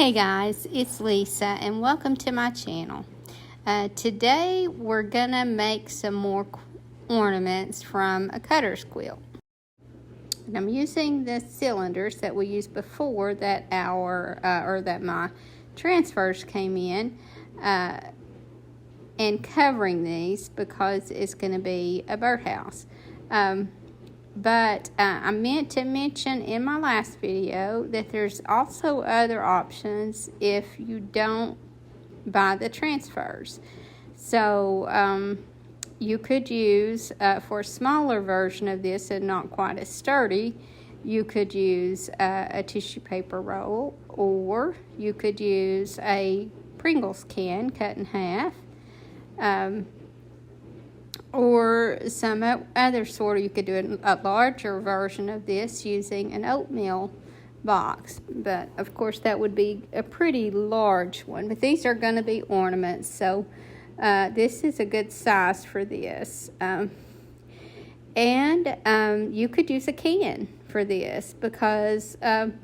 Hey guys, it's Lisa and welcome to my channel. Today we're gonna make some more ornaments from a cutter's quilt. And I'm using the cylinders that we used before that that my transfers came in, and covering these because it's gonna be a birdhouse. But I meant to mention in my last video that there's also other options if you don't buy the transfers. So you could use, for a smaller version of this and not quite as sturdy, you could use a tissue paper roll, or you could use a Pringles can cut in half. Or some other sort of, you could do a larger version of this using an oatmeal box. But of course that would be a pretty large one. But these are going to be ornaments, so this is a good size for this. And you could use a can for this because I'm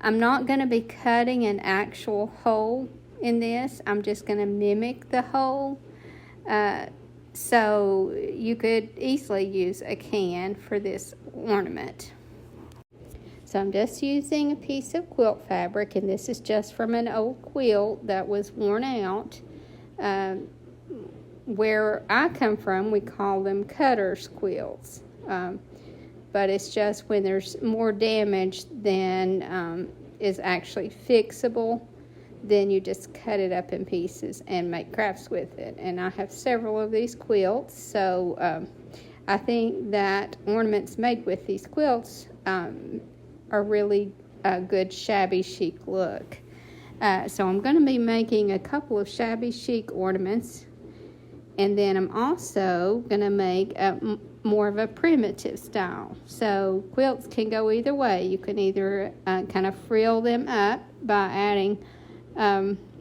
not going to be cutting an actual hole in this. I'm just going to mimic the hole. So you could easily use a can for this ornament. So I'm just using a piece of quilt fabric, and this is just from an old quilt that was worn out. Where I come from, we call them cutter's quilts. But it's just when there's more damage than is actually fixable, then you just cut it up in pieces and make crafts with it. And I have several of these quilts, so I think that ornaments made with these quilts are really a good shabby chic look. So I'm going to be making a couple of shabby chic ornaments, and then I'm also going to make more of a primitive style. So quilts can go either way. You can either kind of frill them up by adding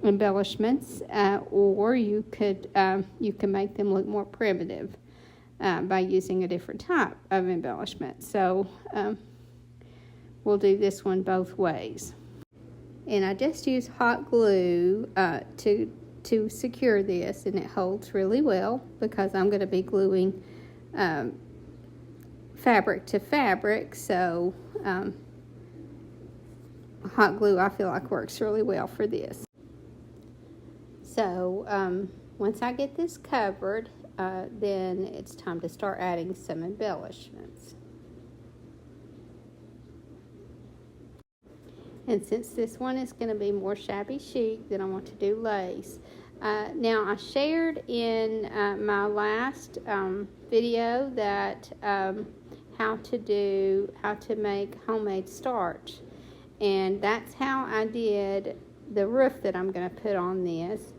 embellishments, or you can make them look more primitive by using a different type of embellishment. So we'll do this one both ways. And I just use hot glue to secure this, and it holds really well because I'm going to be gluing fabric to fabric. So hot glue, I feel like, works really well for this. So once I get this covered, then it's time to start adding some embellishments. And since this one is going to be more shabby chic, then I want to do lace. Now I shared in my last video that how to make homemade starch. And that's how I did the roof that I'm going to put on this.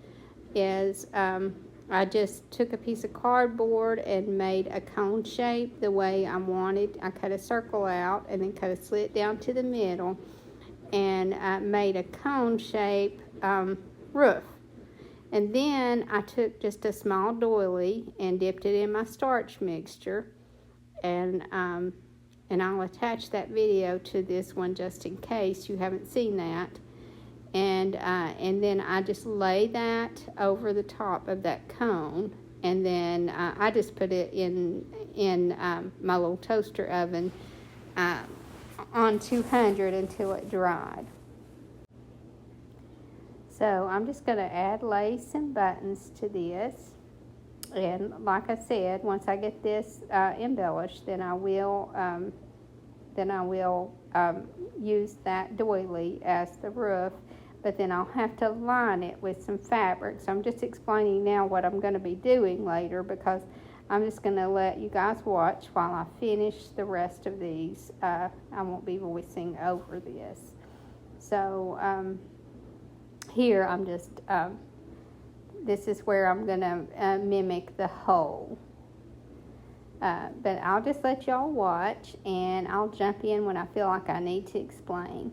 Is I just took a piece of cardboard and made a cone shape the way I wanted. I cut a circle out and then cut a slit down to the middle, and made a cone shape roof. And then I took just a small doily and dipped it in my starch mixture, and I'll attach that video to this one just in case you haven't seen that. And then I just lay that over the top of that cone, and then I just put it in my little toaster oven on 200 until it dried. So I'm just going to add lace and buttons to this. And like I said, once I get this embellished, then I will use that doily as the roof. But then I'll have to line it with some fabric. So I'm just explaining now what I'm going to be doing later, because I'm just going to let you guys watch while I finish the rest of these. I won't be voicing over this. So here I'm just, this is where I'm going to mimic the hole. But I'll just let y'all watch, and I'll jump in when I feel like I need to explain.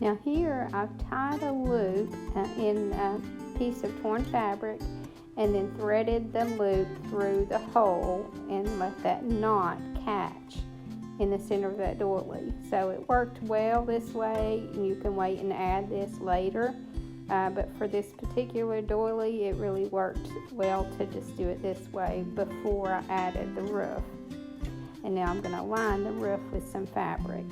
Now here I've tied a loop in a piece of torn fabric and then threaded the loop through the hole and let that knot catch in the center of that doily. So it worked well this way. You can wait and add this later, but for this particular doily it really worked well to just do it this way before I added the roof. And now I'm going to line the roof with some fabric.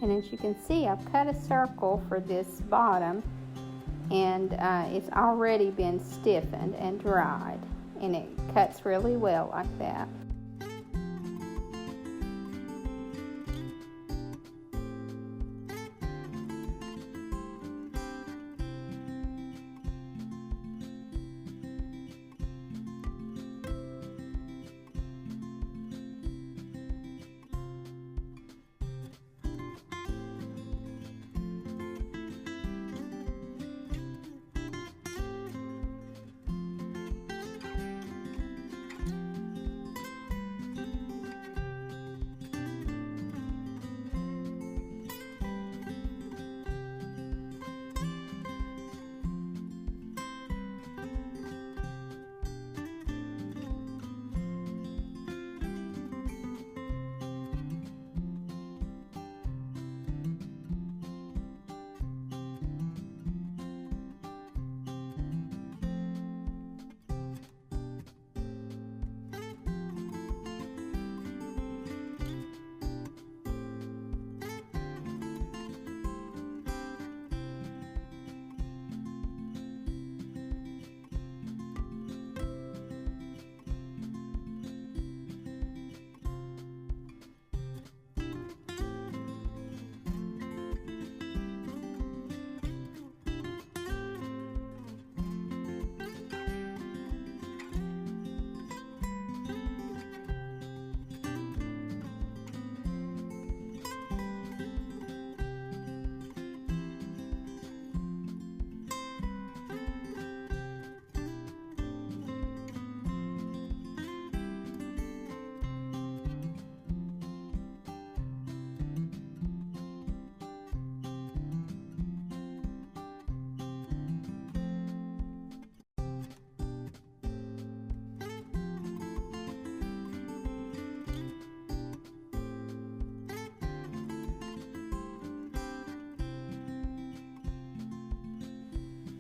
And as you can see, I've cut a circle for this bottom, and it's already been stiffened and dried, and it cuts really well like that.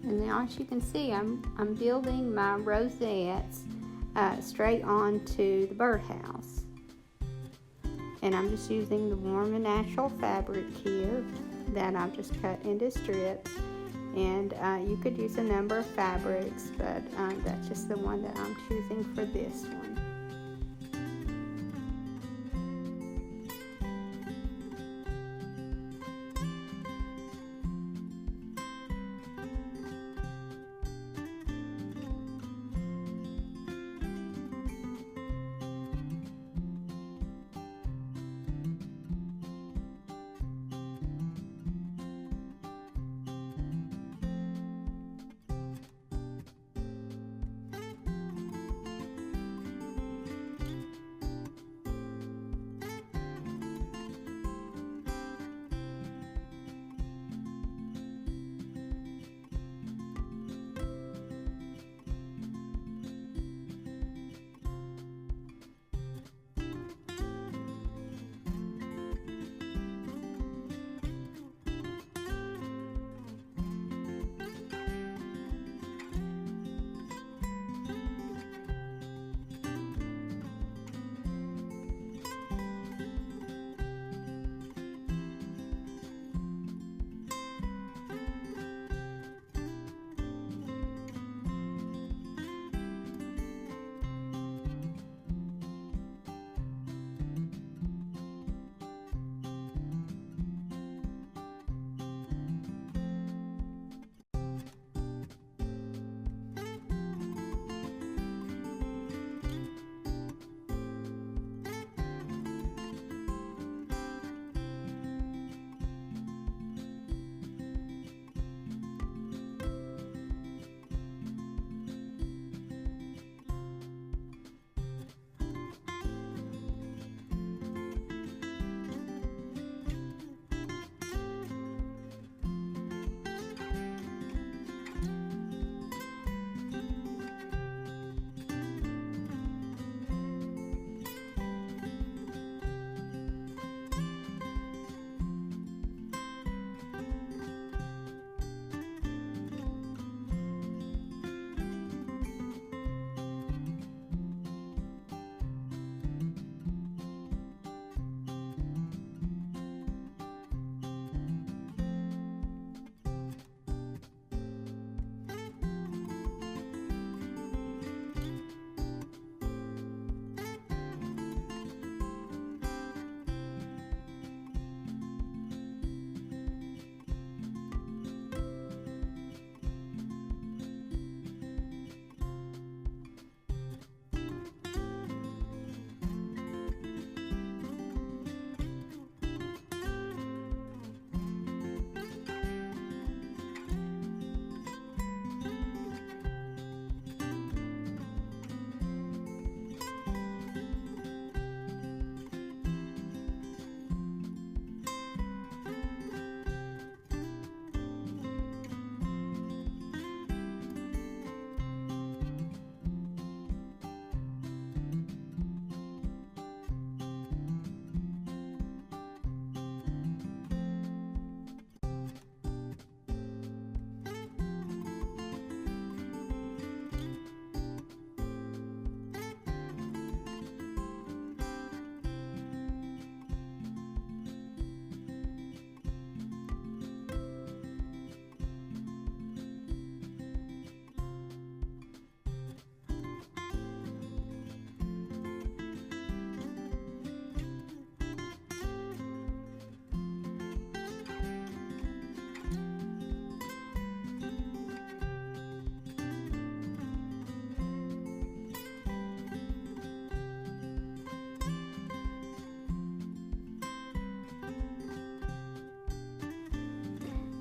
And now, as you can see, I'm building my rosettes straight onto the birdhouse. And I'm just using the warm and natural fabric here that I've just cut into strips. And you could use a number of fabrics, but that's just the one that I'm choosing for this one.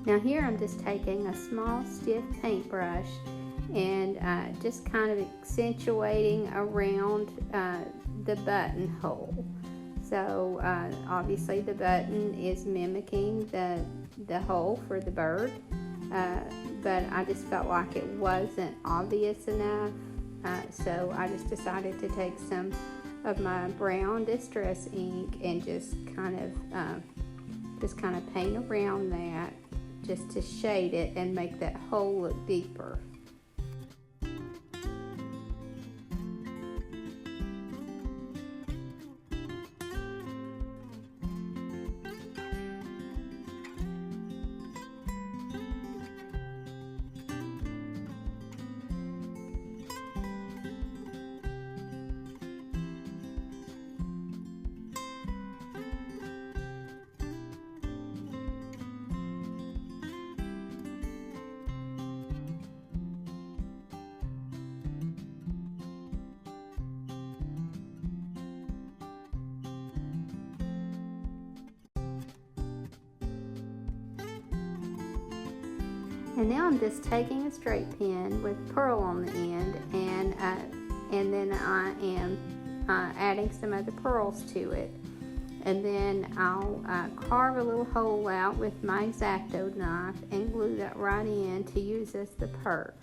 Now here I'm just taking a small stiff paintbrush and just kind of accentuating around the buttonhole. So obviously the button is mimicking the hole for the bird, but I just felt like it wasn't obvious enough, so I just decided to take some of my brown distress ink and just kind of paint around that just to shade it and make that hole look deeper. And now I'm just taking a straight pin with pearl on the end, and then I am adding some other pearls to it. And then I'll carve a little hole out with my X-Acto knife and glue that right in to use as the perch.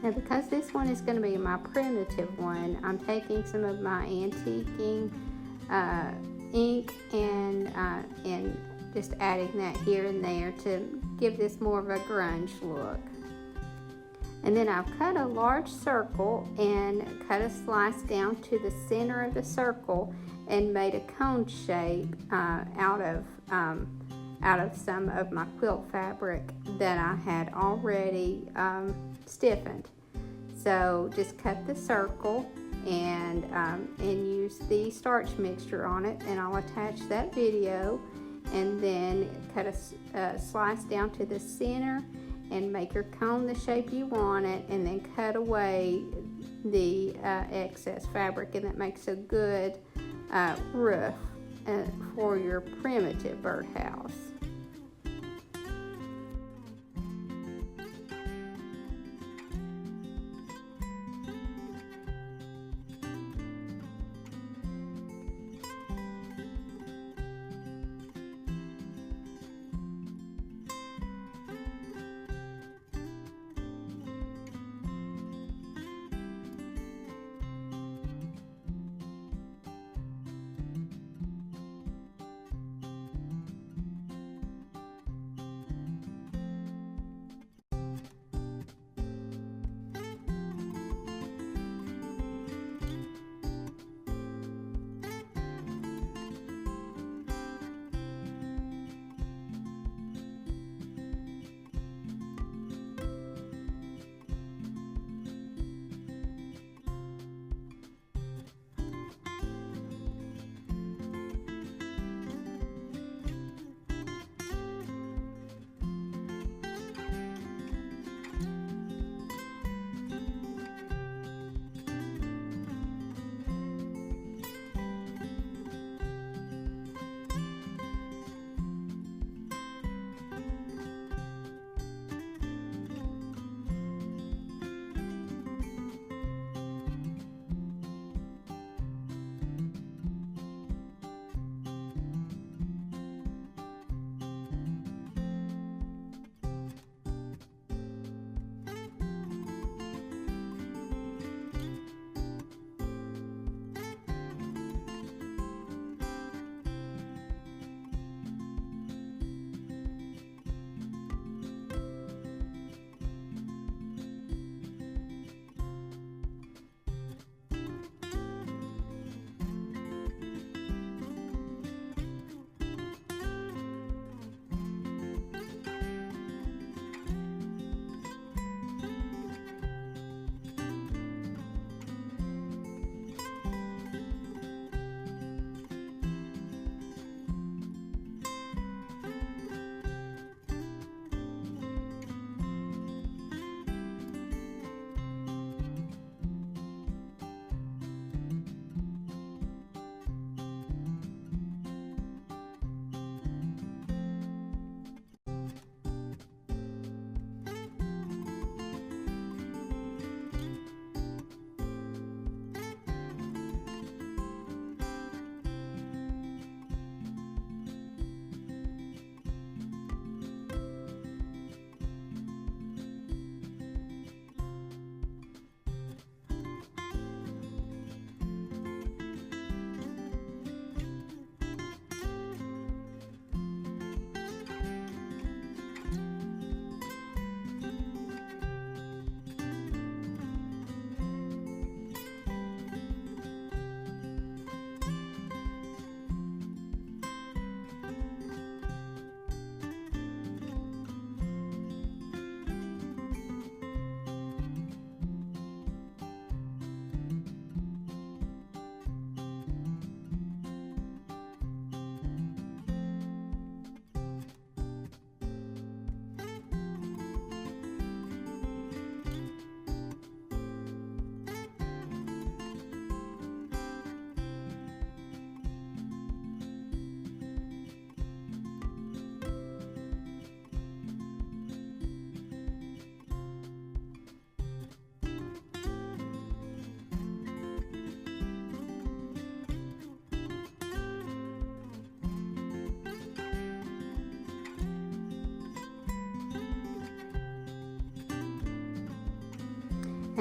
Now, because this one is going to be my primitive one, I'm taking some of my antiquing ink and just adding that here and there to give this more of a grunge look. And then I've cut a large circle and cut a slice down to the center of the circle and made a cone shape out of some of my quilt fabric that I had already stiffened. So just cut the circle and use the starch mixture on it, and I'll attach that video, and then cut a slice down to the center and make your cone the shape you want it, and then cut away the excess fabric, and that makes a good roof for your primitive birdhouse.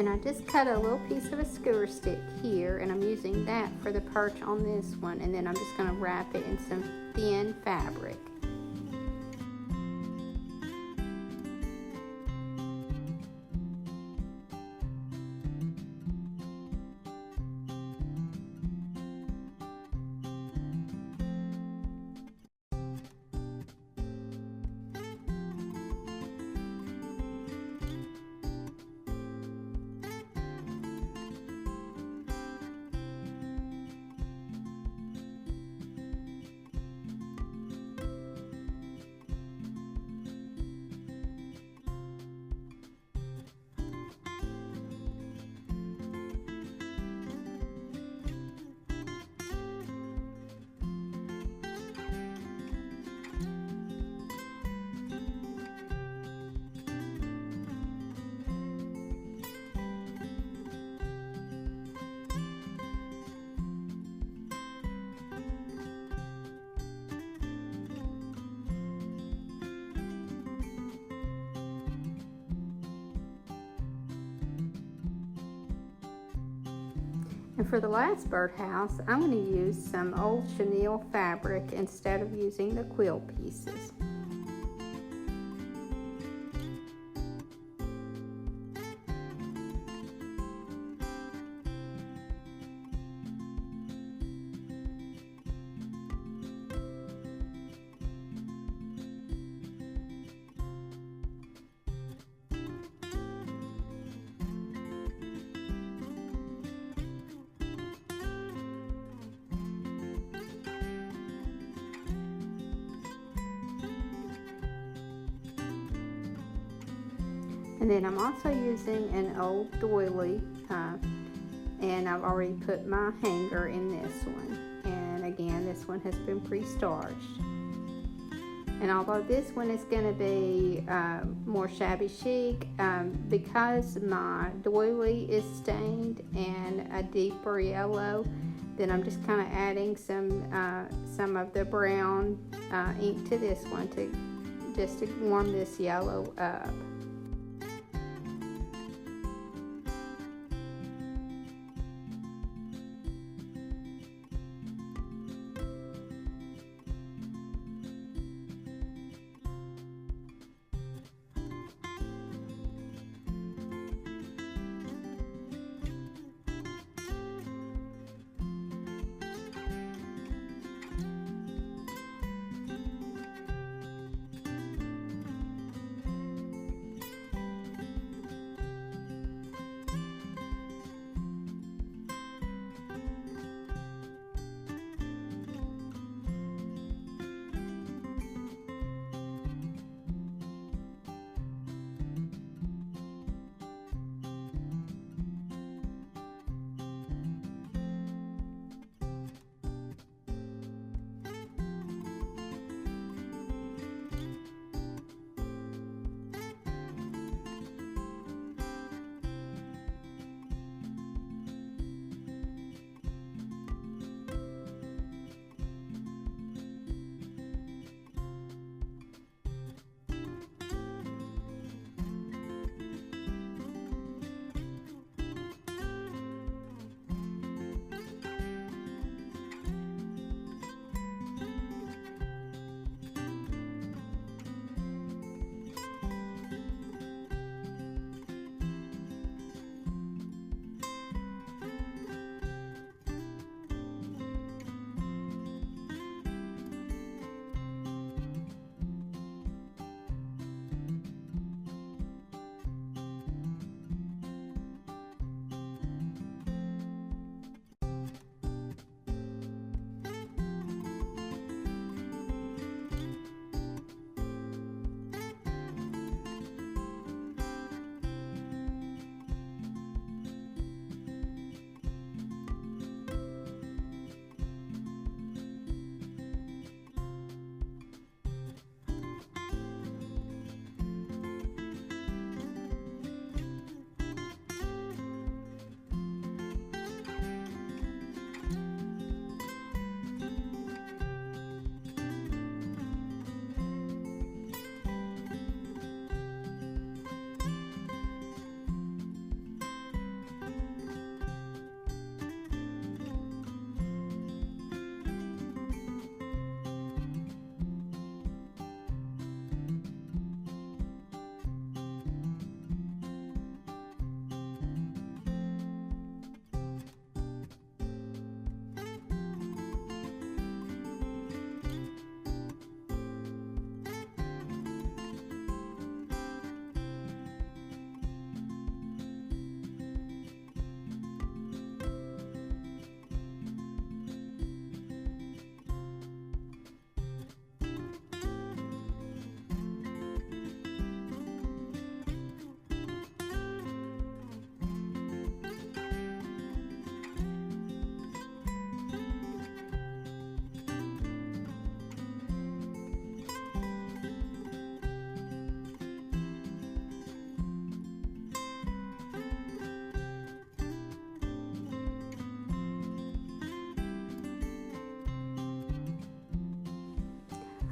And I just cut a little piece of a skewer stick here, and I'm using that for the perch on this one, and then I'm just going to wrap it in some thin fabric. And for the last birdhouse, I'm going to use some old chenille fabric instead of using the quill pieces. And then I'm also using an old doily, and I've already put my hanger in this one. And again, this one has been pre-starched. And although this one is going to be more shabby chic, because my doily is stained and a deeper yellow, then I'm just kind of adding some of the brown ink to this one just to warm this yellow up.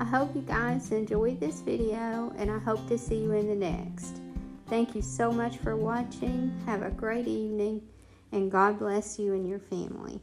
hope you guys enjoyed this video, and I hope to see you in the next. Thank you so much for watching. Have a great evening, and God bless you and your family.